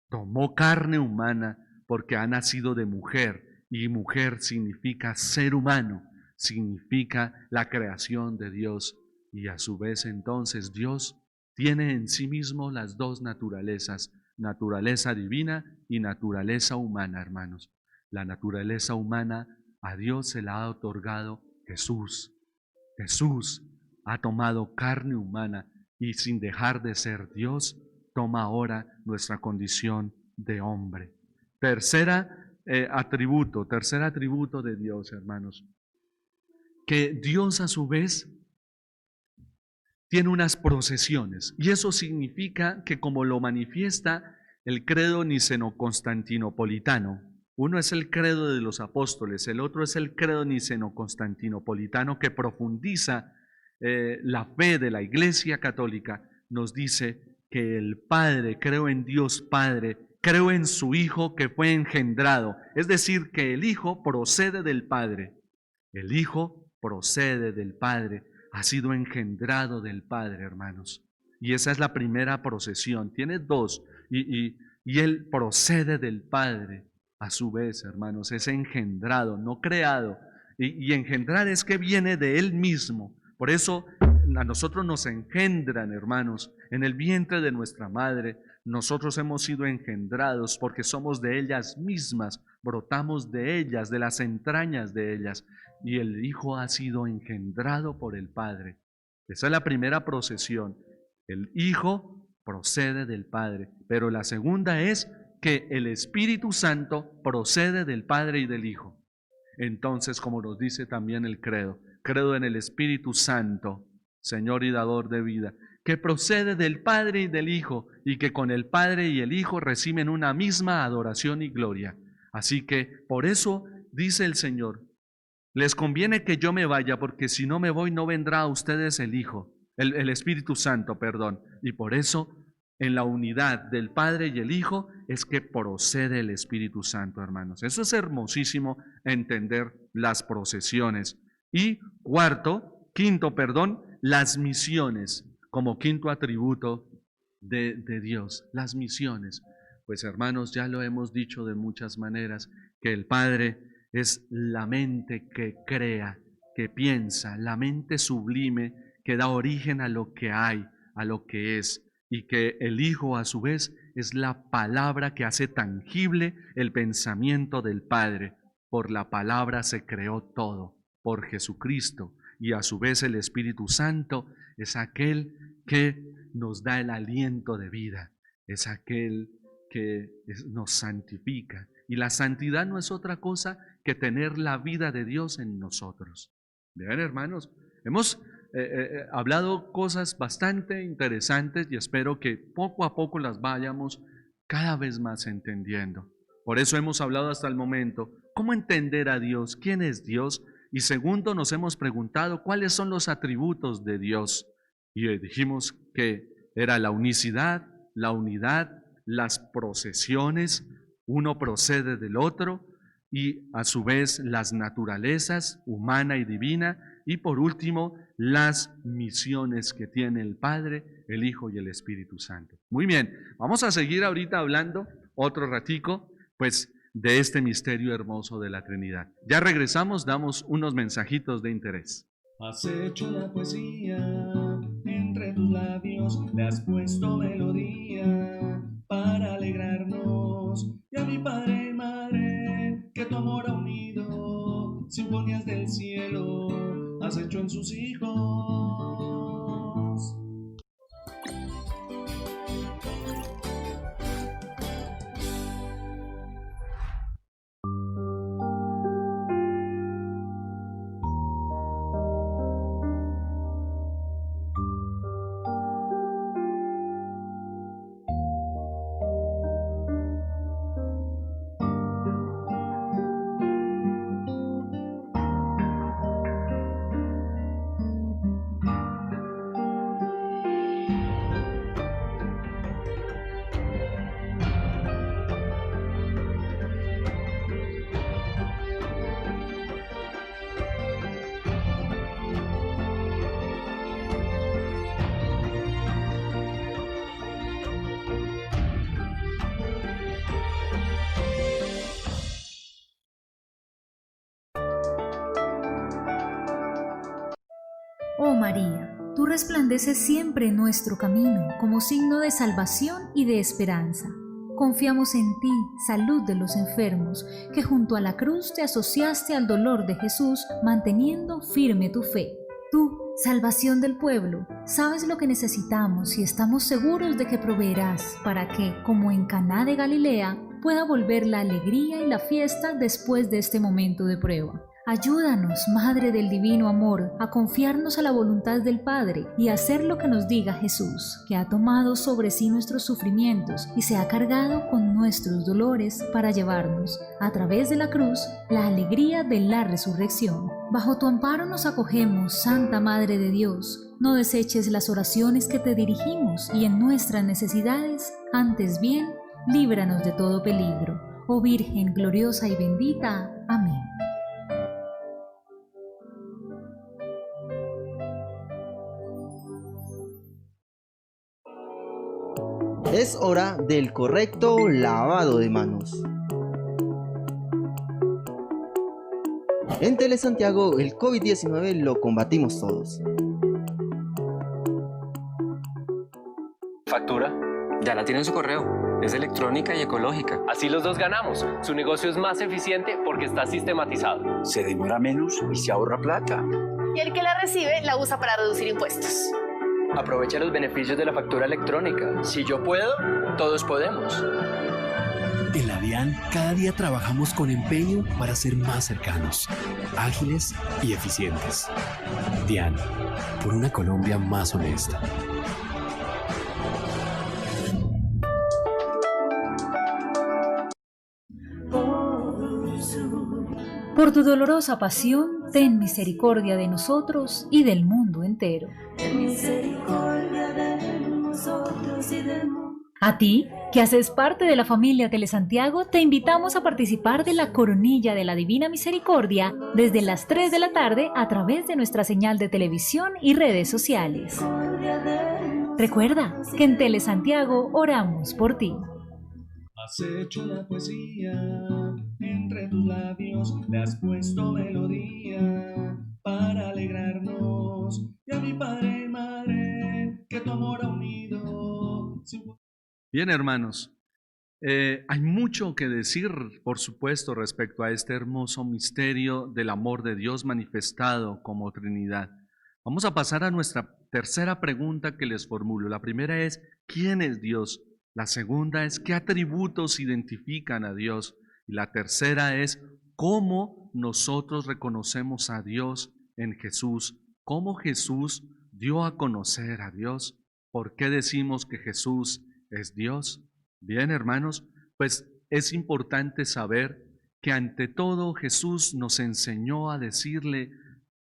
Tomó carne humana porque ha nacido de mujer, y mujer significa ser humano, significa la creación de Dios. Y a su vez entonces Dios tiene en sí mismo las dos naturalezas, naturaleza divina y naturaleza humana, hermanos. La naturaleza humana a Dios se la ha otorgado Jesús. Jesús ha tomado carne humana y sin dejar de ser Dios, toma ahora nuestra condición de hombre. Tercer atributo de Dios, hermanos, que Dios a su vez tiene unas procesiones, y eso significa que, como lo manifiesta el credo niceno-constantinopolitano, uno es el credo de los apóstoles, el otro es el credo niceno-constantinopolitano, que profundiza la fe de la Iglesia Católica, nos dice que el Padre, creo en Dios Padre, creo en su Hijo que fue engendrado, es decir, que el Hijo procede del Padre, el Hijo procede del Padre, ha sido engendrado del Padre, hermanos. Y esa es la primera procesión, tiene dos, y Él procede del Padre, a su vez, hermanos, es engendrado, no creado, y engendrar es que viene de Él mismo. Por eso a nosotros nos engendran, hermanos, en el vientre de nuestra madre. Nosotros hemos sido engendrados porque somos de ellas mismas, brotamos de ellas, de las entrañas de ellas, y el Hijo ha sido engendrado por el Padre. Esa es la primera procesión. El Hijo procede del Padre, pero la segunda es que el Espíritu Santo procede del Padre y del Hijo. Entonces, como nos dice también el credo, creo en el Espíritu Santo, Señor y dador de vida, que procede del Padre y del Hijo, y que con el Padre y el Hijo reciben una misma adoración y gloria. Así que por eso dice el Señor, les conviene que yo me vaya, porque si no me voy no vendrá a ustedes el Hijo, el Espíritu Santo, perdón. Y por eso en la unidad del Padre y el Hijo es que procede el Espíritu Santo, hermanos. Eso es hermosísimo, entender las procesiones. Y quinto, las misiones, como quinto atributo de Dios, las misiones. Pues, hermanos, ya lo hemos dicho de muchas maneras, que el Padre es la mente que crea, que piensa, la mente sublime que da origen a lo que hay, a lo que es, y que el Hijo a su vez es la palabra que hace tangible el pensamiento del Padre. Por la palabra se creó todo, por Jesucristo, y a su vez el Espíritu Santo es aquel que nos da el aliento de vida, es aquel que nos santifica. Y la santidad no es otra cosa que tener la vida de Dios en nosotros. Vean, hermanos, hemos hablado cosas bastante interesantes y espero que poco a poco las vayamos cada vez más entendiendo. Por eso hemos hablado hasta el momento, ¿cómo entender a Dios? ¿Quién es Dios? Y segundo, nos hemos preguntado cuáles son los atributos de Dios. Y dijimos que era la unicidad, la unidad, las procesiones, uno procede del otro, y a su vez las naturalezas humana y divina, y por último las misiones que tiene el Padre, el Hijo y el Espíritu Santo. Muy bien, vamos a seguir ahorita hablando otro ratico, pues de este misterio hermoso de la Trinidad. Ya regresamos, damos unos mensajitos de interés. Has hecho la poesía, entre tus labios le has puesto melodía para alegrarnos. Y a mi padre y madre, que tu amor ha unido, sinfonías del cielo has hecho en sus hijos. Oh María, tú resplandeces siempre en nuestro camino como signo de salvación y de esperanza. Confiamos en ti, salud de los enfermos, que junto a la cruz te asociaste al dolor de Jesús, manteniendo firme tu fe. Tú, salvación del pueblo, sabes lo que necesitamos y estamos seguros de que proveerás para que, como en Caná de Galilea, pueda volver la alegría y la fiesta después de este momento de prueba. Ayúdanos, Madre del Divino Amor, a confiarnos a la voluntad del Padre y a hacer lo que nos diga Jesús, que ha tomado sobre sí nuestros sufrimientos y se ha cargado con nuestros dolores para llevarnos, a través de la cruz, la alegría de la resurrección. Bajo tu amparo nos acogemos, Santa Madre de Dios. No deseches las oraciones que te dirigimos y en nuestras necesidades, antes bien, líbranos de todo peligro. Oh Virgen gloriosa y bendita. Amén. Es hora del correcto lavado de manos. En Telesantiago, el COVID-19 lo combatimos todos. ¿Factura? Ya la tiene en su correo. Es electrónica y ecológica. Así los dos ganamos. Su negocio es más eficiente porque está sistematizado. Se demora menos y se ahorra plata. Y el que la recibe la usa para reducir impuestos. Aprovecha los beneficios de la factura electrónica. Si yo puedo, todos podemos. En la DIAN, cada día trabajamos con empeño para ser más cercanos, ágiles y eficientes. DIAN, por una Colombia más honesta. Por tu dolorosa pasión, ten misericordia de nosotros y del mundo entero. Ten misericordia de nosotros y del mundo. A ti, que haces parte de la familia Telesantiago, te invitamos a participar de la Coronilla de la Divina Misericordia desde las 3 de la tarde a través de nuestra señal de televisión y redes sociales. Recuerda que en Telesantiago oramos por ti. Has hecho la poesía, entre tus labios le has puesto melodía para alegrarnos. Y a mi padre y madre, que tu amor ha unido. Bien, hermanos, hay mucho que decir, por supuesto, respecto a este hermoso misterio del amor de Dios manifestado como Trinidad. Vamos a pasar a nuestra tercera pregunta que les formulo. La primera es, ¿quién es Dios? La segunda es, ¿qué atributos identifican a Dios? Y la tercera es, ¿cómo nosotros reconocemos a Dios en Jesús? ¿Cómo Jesús dio a conocer a Dios? ¿Por qué decimos que Jesús es Dios? Bien, hermanos, pues es importante saber que ante todo Jesús nos enseñó a decirle,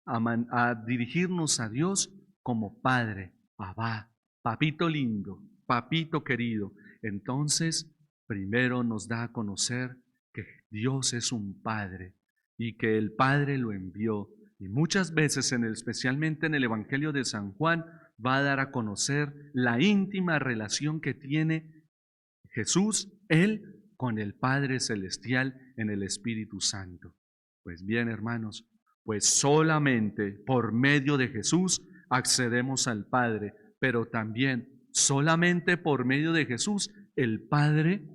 a dirigirnos a Dios como Padre, Abba, papito lindo, papito querido. Entonces, primero nos da a conocer que Dios es un Padre y que el Padre lo envió. Y muchas veces, especialmente en el Evangelio de San Juan, va a dar a conocer la íntima relación que tiene Jesús, Él, con el Padre Celestial en el Espíritu Santo. Pues bien, hermanos, pues solamente por medio de Jesús accedemos al Padre, pero también solamente por medio de Jesús el Padre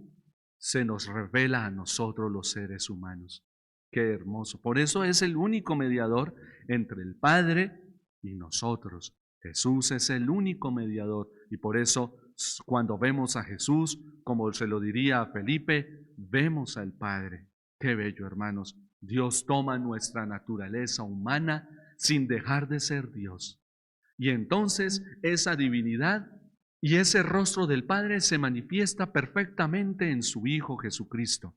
se nos revela a nosotros los seres humanos. Qué hermoso. Por eso es el único mediador entre el Padre y nosotros. Jesús es el único mediador y por eso cuando vemos a Jesús, como se lo diría a Felipe, vemos al Padre. Qué bello, hermanos. Dios toma nuestra naturaleza humana sin dejar de ser Dios. Y entonces esa divinidad y ese rostro del Padre se manifiesta perfectamente en su Hijo Jesucristo.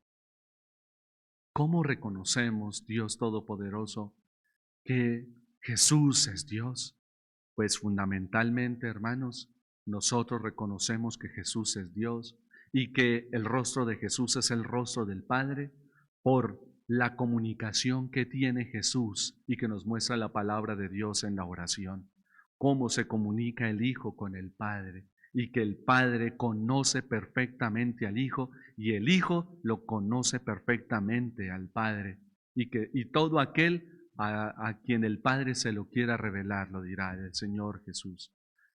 ¿Cómo reconocemos, Dios Todopoderoso, que Jesús es Dios? Pues fundamentalmente, hermanos, nosotros reconocemos que Jesús es Dios y que el rostro de Jesús es el rostro del Padre por la comunicación que tiene Jesús y que nos muestra la palabra de Dios en la oración. Cómo se comunica el Hijo con el Padre y que el Padre conoce perfectamente al Hijo y el Hijo lo conoce perfectamente al Padre y todo aquel a quien el Padre se lo quiera revelar, lo dirá el Señor Jesús.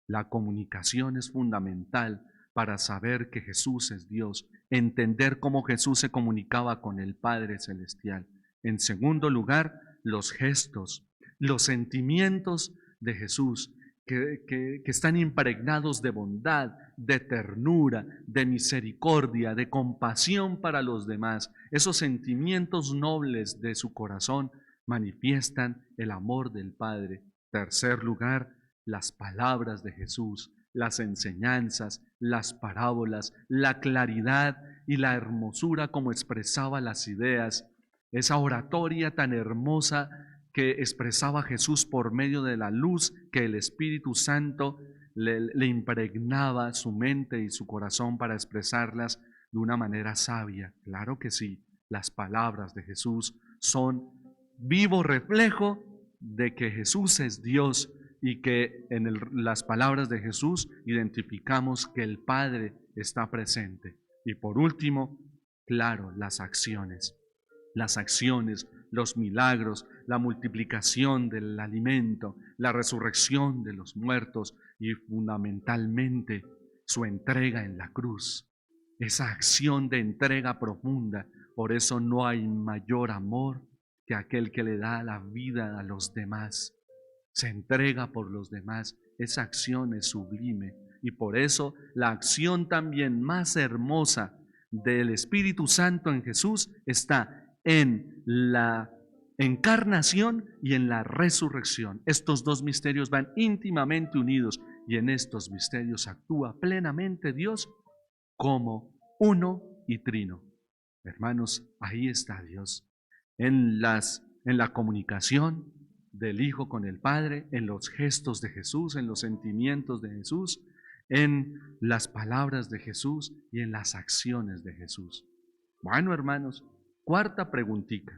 La comunicación es fundamental para saber que Jesús es Dios, entender cómo Jesús se comunicaba con el Padre Celestial. En segundo lugar, los gestos, los sentimientos de Jesús, que están impregnados de bondad, de ternura, de misericordia, de compasión para los demás. Esos sentimientos nobles de su corazón manifiestan el amor del Padre. Tercer lugar, las palabras de Jesús, las enseñanzas, las parábolas, la claridad y la hermosura como expresaba las ideas, esa oratoria tan hermosa que expresaba Jesús por medio de la luz que el Espíritu Santo le impregnaba su mente y su corazón para expresarlas de una manera sabia. Claro que sí, las palabras de Jesús son vivo reflejo de que Jesús es Dios y que en las palabras de Jesús identificamos que el Padre está presente. Y por último, claro, las acciones, los milagros, la multiplicación del alimento, la resurrección de los muertos y fundamentalmente su entrega en la cruz. Esa acción de entrega profunda. Por eso no hay mayor amor que aquel que le da la vida a los demás. Se entrega por los demás. Esa acción es sublime y por eso la acción también más hermosa del Espíritu Santo en Jesús está en la encarnación y en la resurrección. Estos dos misterios van íntimamente unidos y en estos misterios actúa plenamente Dios como uno y trino. Hermanos, ahí está Dios en la comunicación del Hijo con el Padre, en los gestos de Jesús, en los sentimientos de Jesús, en las palabras de Jesús y en las acciones de Jesús. Bueno, hermanos, cuarta preguntita.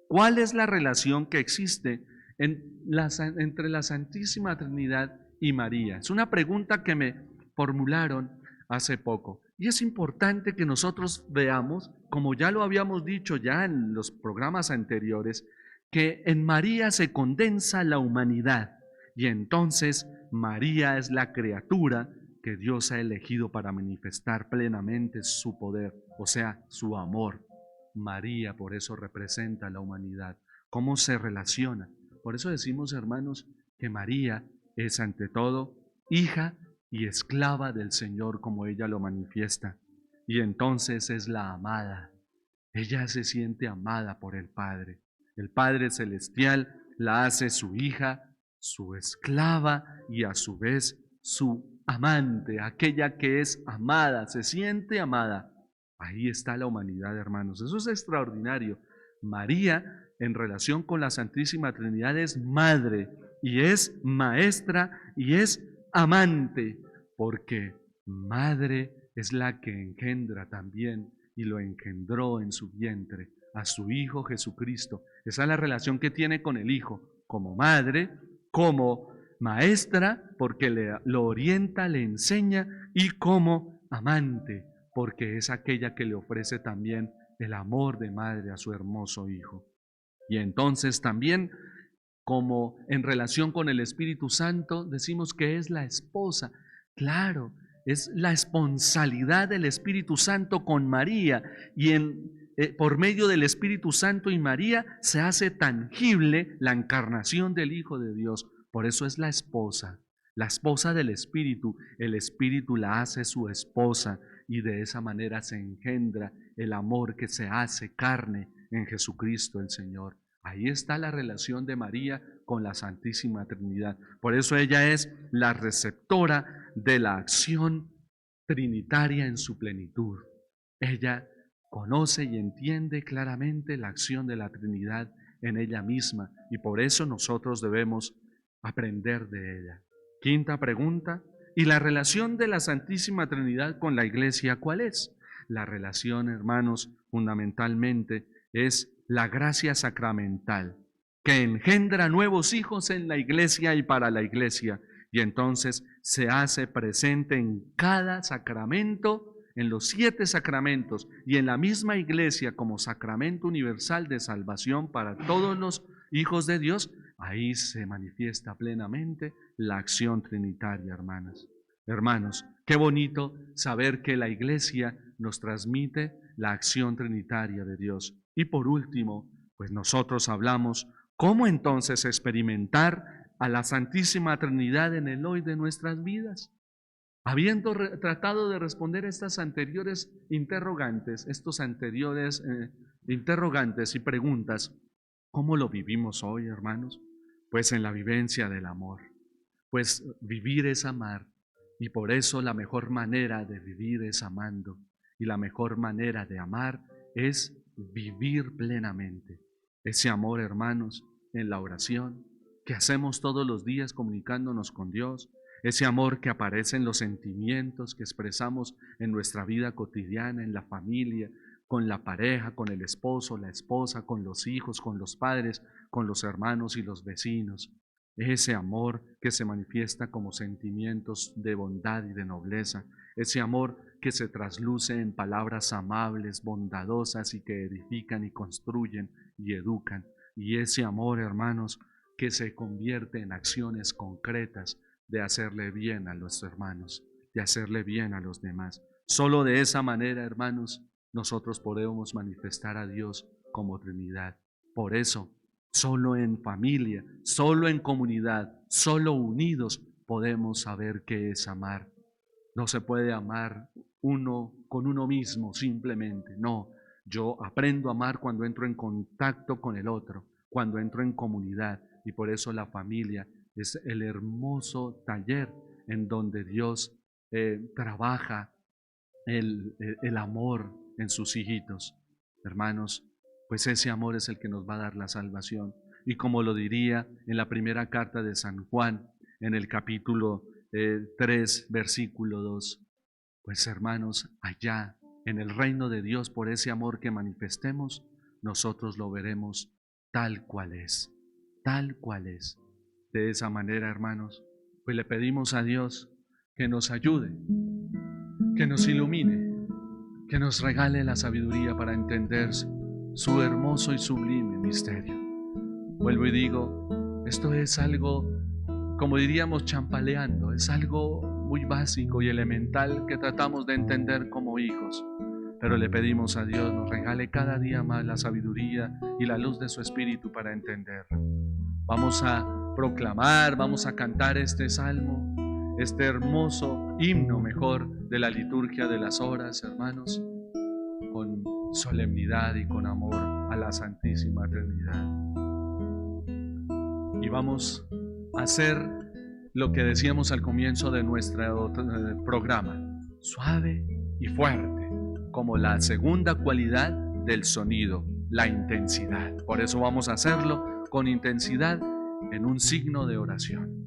¿Cuál es la relación que existe entre la Santísima Trinidad y María? Es una pregunta que me formularon hace poco. Y es importante que nosotros veamos, como ya lo habíamos dicho ya en los programas anteriores, que en María se condensa la humanidad y entonces María es la criatura que Dios ha elegido para manifestar plenamente su poder, o sea, su amor. María por eso representa a la humanidad. ¿Cómo se relaciona? Por eso decimos, hermanos, que María es ante todo hija y esclava del Señor como ella lo manifiesta. Y entonces es la amada. Ella se siente amada por el Padre. El Padre Celestial la hace su hija, su esclava y a su vez su amante, aquella que es amada, se siente amada. Ahí está la humanidad, hermanos. Eso es extraordinario. María, en relación con la Santísima Trinidad, es madre y es maestra y es amante, porque madre es la que engendra también y lo engendró en su vientre a su Hijo Jesucristo. Esa es la relación que tiene con el Hijo, como madre, como maestra, porque lo orienta, le enseña, y como amante, porque es aquella que le ofrece también el amor de madre a su hermoso Hijo. Y entonces también, como en relación con el Espíritu Santo, decimos que es la esposa. Claro, es la esponsalidad del Espíritu Santo con María, y por medio del Espíritu Santo y María se hace tangible la encarnación del Hijo de Dios. Por eso es la esposa del Espíritu. El Espíritu la hace su esposa, y de esa manera se engendra el amor que se hace carne en Jesucristo el Señor. Ahí está la relación de María con la Santísima Trinidad. Por eso ella es la receptora de la acción trinitaria en su plenitud. Ella conoce y entiende claramente la acción de la Trinidad en ella misma, y por eso nosotros debemos aprender de ella. Quinta pregunta: ¿y la relación de la Santísima Trinidad con la Iglesia cuál es? La relación, hermanos, fundamentalmente es la gracia sacramental, que engendra nuevos hijos en la Iglesia y para la Iglesia, y entonces se hace presente en cada sacramento, en los 7 sacramentos, y en la misma Iglesia como sacramento universal de salvación para todos los hijos de Dios. Ahí se manifiesta plenamente la acción trinitaria, hermanas. Hermanos, qué bonito saber que la Iglesia nos transmite la acción trinitaria de Dios. Y por último, pues nosotros hablamos cómo entonces experimentar a la Santísima Trinidad en el hoy de nuestras vidas. Habiendo tratado de responder estas anteriores interrogantes, interrogantes y preguntas, ¿cómo lo vivimos hoy, hermanos? Pues en la vivencia del amor. Pues vivir es amar, y por eso la mejor manera de vivir es amando, y la mejor manera de amar es vivir plenamente ese amor, hermanos, en la oración que hacemos todos los días comunicándonos con Dios, ese amor que aparece en los sentimientos que expresamos en nuestra vida cotidiana, en la familia, con la pareja, con el esposo, la esposa, con los hijos, con los padres, con los hermanos y los vecinos. Ese amor que se manifiesta como sentimientos de bondad y de nobleza, ese amor que se trasluce en palabras amables, bondadosas y que edifican y construyen y educan, y ese amor, hermanos, que se convierte en acciones concretas de hacerle bien a los hermanos, de hacerle bien a los demás. Solo de esa manera, hermanos, nosotros podemos manifestar a Dios como Trinidad. Por eso, solo en familia, solo en comunidad, solo unidos podemos saber qué es amar. No se puede amar uno con uno mismo simplemente, no. Yo aprendo a amar cuando entro en contacto con el otro, cuando entro en comunidad, y por eso la familia es el hermoso taller en donde Dios trabaja el amor en sus hijitos. Hermanos, pues ese amor es el que nos va a dar la salvación. Y como lo diría en la primera carta de San Juan, en el capítulo 3, versículo 2, pues hermanos, allá en el reino de Dios, por ese amor que manifestemos, nosotros lo veremos tal cual es, tal cual es. De esa manera, hermanos, pues le pedimos a Dios que nos ayude, que nos ilumine, que nos regale la sabiduría para entender su hermoso y sublime misterio. Vuelvo y digo, esto es algo, como diríamos, champaleando, es algo muy básico y elemental que tratamos de entender como hijos, pero le pedimos a Dios nos regale cada día más la sabiduría y la luz de su Espíritu para entenderlo. Vamos a proclamar, vamos a cantar este salmo, este hermoso himno mejor de la liturgia de las horas, hermanos, con solemnidad y con amor a la Santísima Trinidad. Y vamos a hacer lo que decíamos al comienzo de nuestro programa, suave y fuerte, como la segunda cualidad del sonido, la intensidad. Por eso vamos a hacerlo con intensidad en un signo de oración.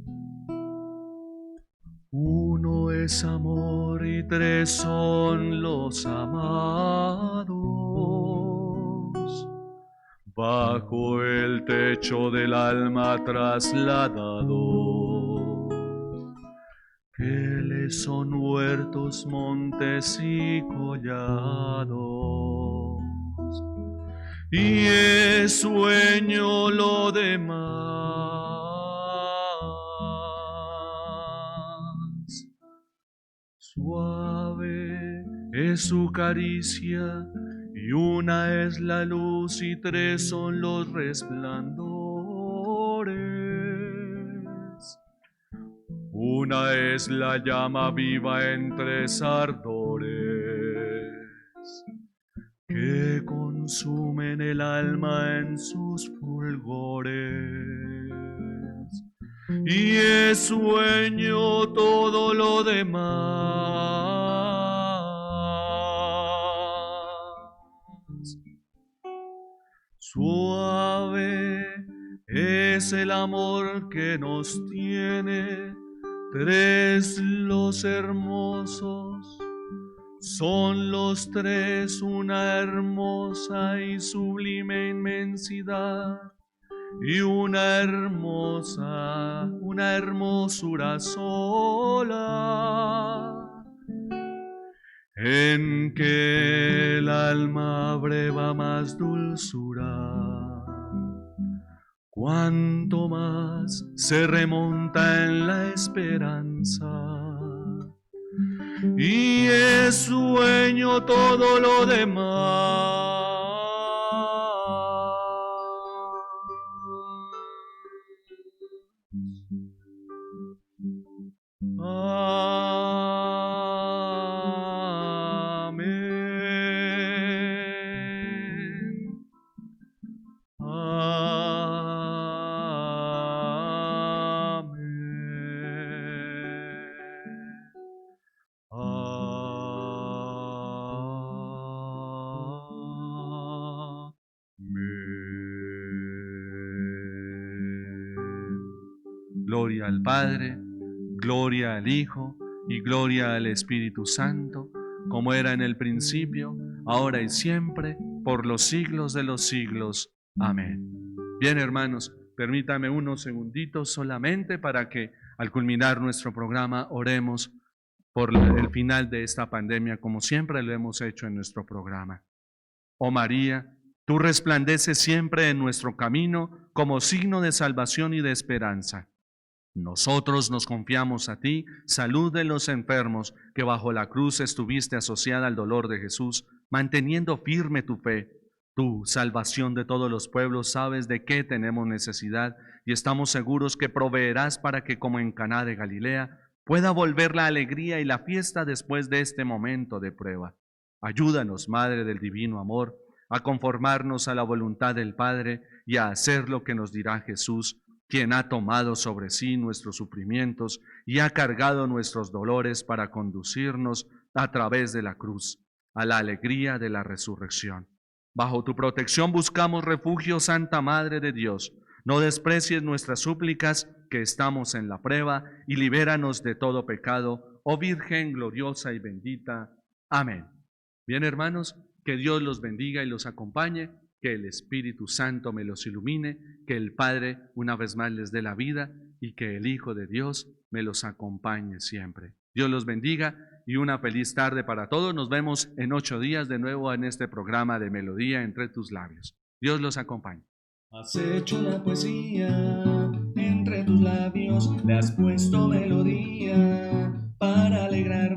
Uno es amor y tres son los amados, bajo el techo del alma trasladados, que le son huertos, montes y collados, y es sueño lo demás. Suave es su caricia, y una es la luz y tres son los resplandores. Una es la llama viva en tres ardores que consumen el alma en sus fulgores. Y es sueño todo lo demás. Suave es el amor que nos tiene, tres los hermosos, son los tres una hermosa y sublime inmensidad, y una hermosura sola, en que el alma breva más dulzura, cuanto más se remonta en la esperanza, y es sueño todo lo demás. Gloria al Padre, gloria al Hijo y gloria al Espíritu Santo, como era en el principio, ahora y siempre, por los siglos de los siglos. Amén. Bien, hermanos, permítame unos segunditos solamente para que al culminar nuestro programa oremos por el final de esta pandemia, como siempre lo hemos hecho en nuestro programa. Oh María, tú resplandeces siempre en nuestro camino como signo de salvación y de esperanza. Nosotros nos confiamos a ti, salud de los enfermos, que bajo la cruz estuviste asociada al dolor de Jesús, manteniendo firme tu fe. Tú, salvación de todos los pueblos, sabes de qué tenemos necesidad y estamos seguros que proveerás para que, como en Caná de Galilea, pueda volver la alegría y la fiesta después de este momento de prueba. Ayúdanos, Madre del Divino Amor, a conformarnos a la voluntad del Padre y a hacer lo que nos dirá Jesús, quien ha tomado sobre sí nuestros sufrimientos y ha cargado nuestros dolores para conducirnos a través de la cruz a la alegría de la resurrección. Bajo tu protección buscamos refugio, Santa Madre de Dios. No desprecies nuestras súplicas, que estamos en la prueba, y libéranos de todo pecado, oh Virgen gloriosa y bendita. Amén. Bien, hermanos, que Dios los bendiga y los acompañe, que el Espíritu Santo me los ilumine, que el Padre una vez más les dé la vida y que el Hijo de Dios me los acompañe siempre. Dios los bendiga y una feliz tarde para todos. Nos vemos en 8 días de nuevo en este programa de Melodía entre tus labios. Dios los acompañe. Has hecho la poesía entre tus labios, le has puesto melodía para alegrar.